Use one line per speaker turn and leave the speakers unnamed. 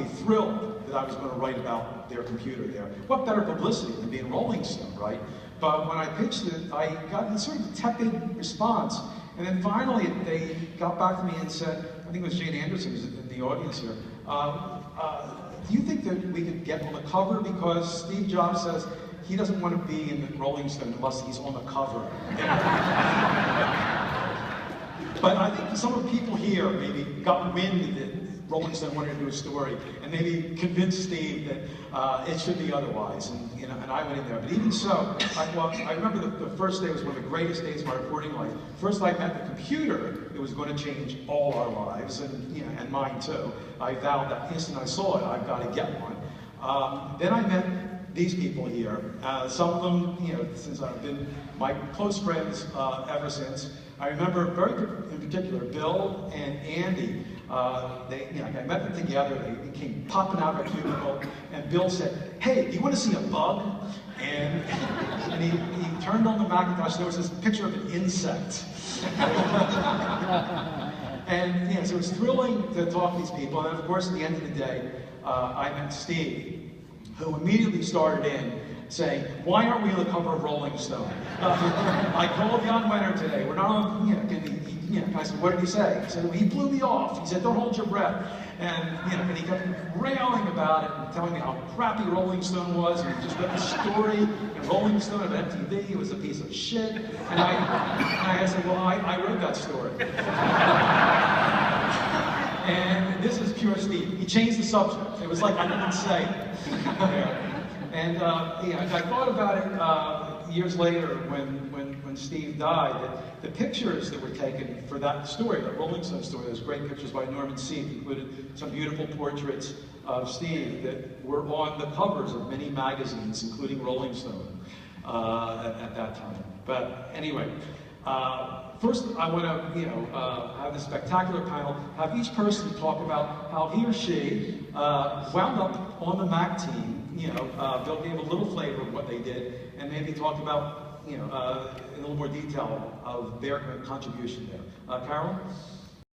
be thrilled that I was going to write about their computer there. What better publicity than being Rolling Stone, right? But when I pitched it, I got this sort of tepid response. And then finally, they got back to me and said, I think it was Jane Anderson who's in the audience here, do you think that we could get on the cover? Because Steve Jobs says he doesn't want to be in the Rolling Stone unless he's on the cover. But I think some of the people here maybe got wind that Rolling Stone wanted to do a story, and maybe convinced Steve that it should be otherwise, and and I went in there. But even so, I remember the first day was one of the greatest days of my reporting life. First, I met the computer that was going to change all our lives, and mine too. I vowed that instant I saw it, I've got to get one. Then I met these people here. Some of them, since I've been my close friends ever since. I remember in particular, Bill and Andy. I met them together. They came popping out of a cubicle, and Bill said, "Hey, do you want to see a bug?" And he turned on the Macintosh. There was this picture of an insect. And so it was thrilling to talk to these people. And of course, at the end of the day, I met Steve, who immediately started in saying, "Why aren't we on the cover of Rolling Stone? I called Jan Wenner today. We're not on, I said, what did he say? He said, well, he blew me off. He said, don't hold your breath." And he kept railing about it and telling me how crappy Rolling Stone was. And he just read the story in Rolling Stone of MTV. It was a piece of shit. And I said, well, I wrote that story. And this is pure Steve. He changed the subject. It was like I didn't say it. And I thought about it years later when Steve died, that the pictures that were taken for that story, that Rolling Stone story, those great pictures by Norman Seeff, included some beautiful portraits of Steve that were on the covers of many magazines, including Rolling Stone, at that time. But anyway, first I want to have this spectacular panel, have each person talk about how he or she wound up on the Mac team. Bill gave a little flavor of what they did, and maybe talk about, in a little more detail of their contribution there. Carol?